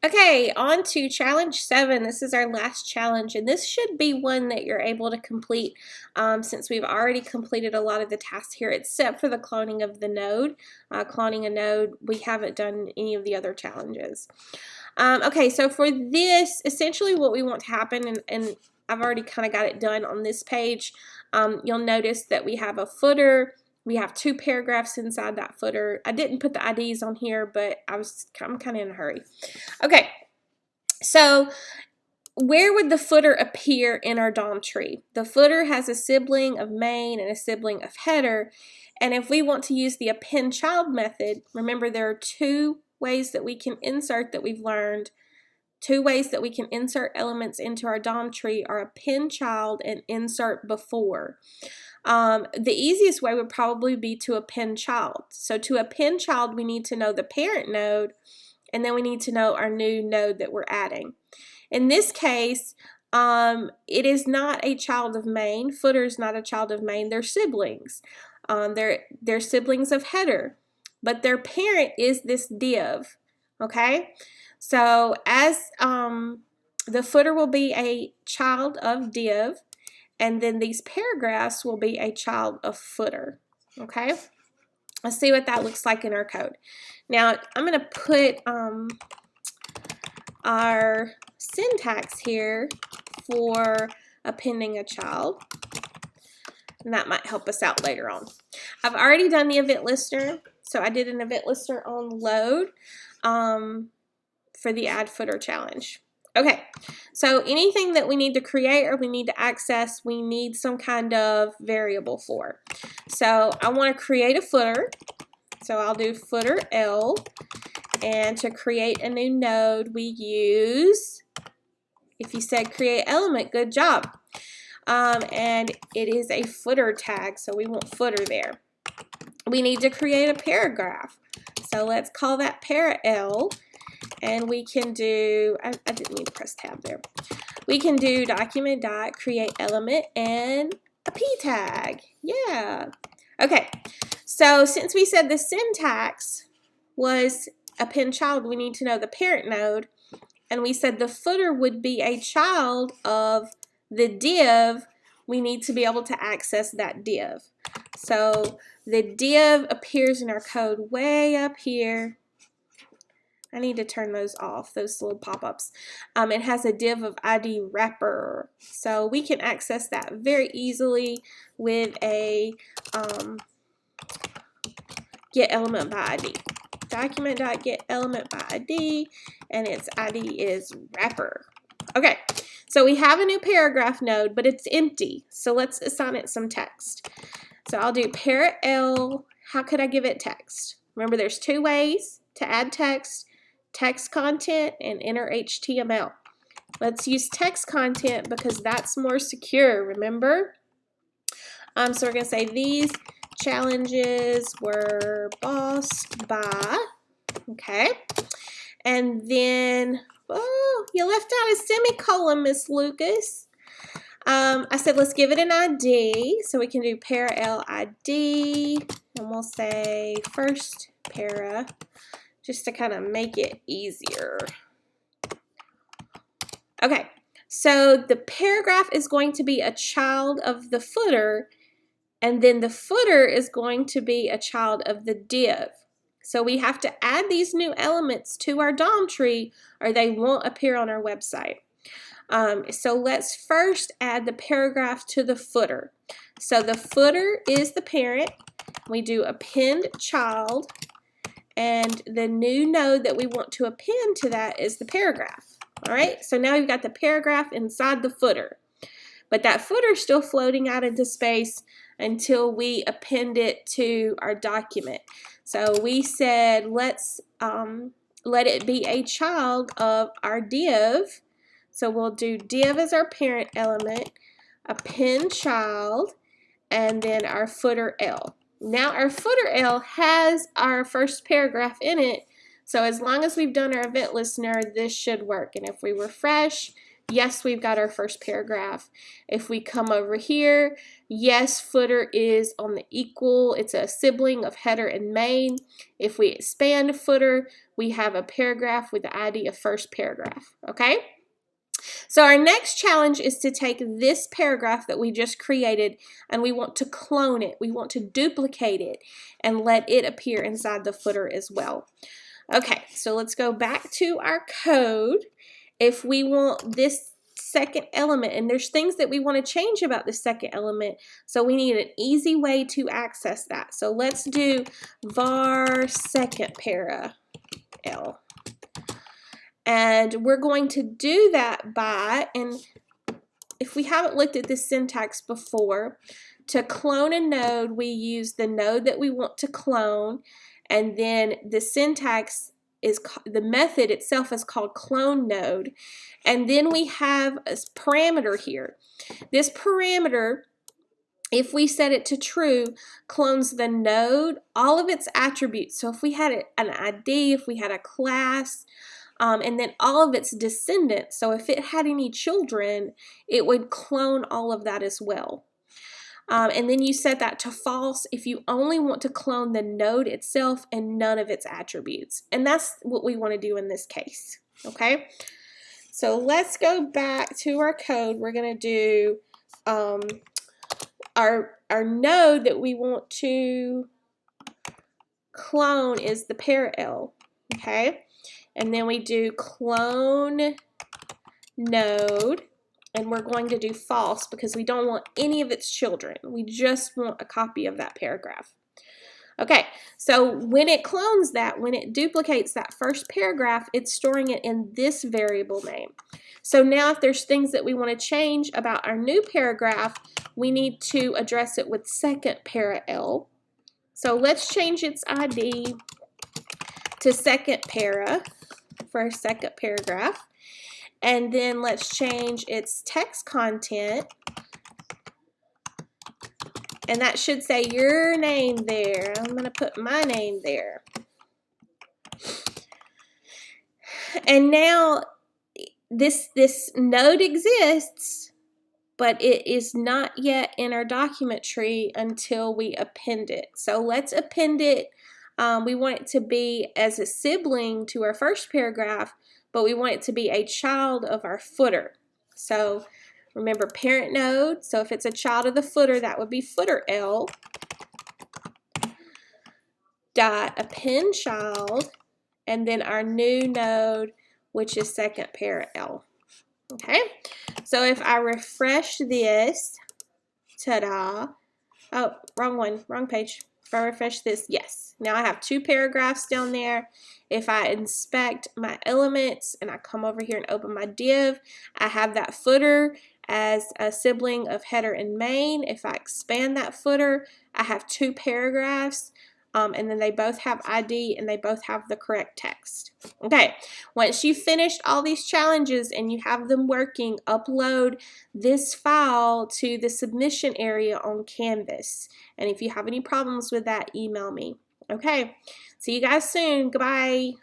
Okay, on to challenge 7. This is our last challenge, and this should be one that you're able to complete since we've already completed a lot of the tasks here, except for the cloning of the node. Cloning a node, we haven't done any of the other challenges. Okay, so for this, essentially what we want to happen, and I've already kind of got it done on this page, you'll notice that we have a footer. We have 2 paragraphs inside that footer. I didn't put the IDs on here, but I'm kind of in a hurry. Okay, so where would the footer appear in our DOM tree? The footer has a sibling of main and a sibling of header, and if we want to use the append child method, remember there are 2 ways that we can insert that we've learned. 2 ways that we can insert elements into our DOM tree are append child and insert before. The easiest way would probably be to append child. So to append child, we need to know the parent node, and then we need to know our new node that we're adding. In this case, it is not a child of main. Footer is not a child of main. They're siblings. They're siblings of header, but their parent is this div. Okay, so as the footer will be a child of div, and then these paragraphs will be a child of footer. Okay, let's see what that looks like in our code. Now I'm going to put our syntax here for appending a child, and that might help us out later on. I've already done the event listener, so I did an event listener on load for the add footer challenge. Okay, so anything that we need to create or we need to access, we need some kind of variable for. So I want to create a footer, so I'll do footer L, and to create a new node we use, if you said create element, good job. And it is a footer tag, so we want footer there. We need to create a paragraph, so let's call that para L. And we can do, I didn't mean to press tab there. We can do document.create element and a p tag. Yeah. Okay, so since we said the syntax was append child, we need to know the parent node. And we said the footer would be a child of the div. We need to be able to access that div. So the div appears in our code way up here. I need to turn those off, those little pop-ups. It has a div of ID wrapper, so we can access that very easily with a get element by ID. Document.get element by ID, and its ID is wrapper. Okay, so we have a new paragraph node, but it's empty, so let's assign it some text. So I'll do para L. How could I give it text? Remember, there's 2 ways to add text. Text content and inner HTML. Let's use text content because that's more secure, remember? So we're going to say these challenges were bossed by, okay? And then, oh, you left out a semicolon, Miss Lucas. I said let's give it an ID, so we can do para L ID, and we'll say first para, just to kind of make it easier. Okay, so the paragraph is going to be a child of the footer, and then the footer is going to be a child of the div. So we have to add these new elements to our DOM tree or they won't appear on our website. So let's first add the paragraph to the footer. So the footer is the parent. We do append child, and the new node that we want to append to that is the paragraph. All right, so now we've got the paragraph inside the footer, but that footer is still floating out into space until we append it to our document. So we said let's let it be a child of our div. So we'll do div as our parent element, append child, and then our footer L. Now our footer L has our first paragraph in it, so as long as we've done our event listener, this should work. And if we refresh, yes, we've got our first paragraph. If we come over here, yes, footer is on the equal. It's a sibling of header and main. If we expand footer, we have a paragraph with the ID of first paragraph, okay? So our next challenge is to take this paragraph that we just created and we want to clone it. We want to duplicate it and let it appear inside the footer as well. Okay, so let's go back to our code. If we want this second element, and there's things that we want to change about the second element, so we need an easy way to access that. So let's do var second para L. And we're going to do that by, and if we haven't looked at this syntax before, to clone a node, we use the node that we want to clone, and then the syntax is, the method itself is called clone node. And then we have a parameter here. This parameter, if we set it to true, clones the node, all of its attributes. So if we had an ID, if we had a class, and then all of its descendants. So if it had any children, it would clone all of that as well. And then you set that to false if you only want to clone the node itself and none of its attributes. And that's what we want to do in this case. Okay? So let's go back to our code. We're going to do our node that we want to clone is the para L. Okay? And then we do clone node, and we're going to do false because we don't want any of its children. We just want a copy of that paragraph. Okay, so when it clones that, when it duplicates that first paragraph, it's storing it in this variable name. So now if there's things that we want to change about our new paragraph, we need to address it with second para L. So let's change its ID to second para for our second paragraph. And then let's change its text content. And that should say your name there. I'm going to put my name there. And now this node exists, but it is not yet in our document tree until we append it. So let's append it. We want it to be as a sibling to our first paragraph, but we want it to be a child of our footer. So remember parent node, so if it's a child of the footer, that would be footer L dot append child, and then our new node, which is second para L. Okay, so if I refresh this, ta-da, oh, wrong one, wrong page. If I refresh this, yes. Now I have two paragraphs down there. If I inspect my elements and I come over here and open my div, I have that footer as a sibling of header and main. If I expand that footer, I have two paragraphs, and then they both have ID and they both have the correct text. Okay, once you've finished all these challenges and you have them working, upload this file to the submission area on Canvas. And if you have any problems with that, email me. Okay, see you guys soon. Goodbye.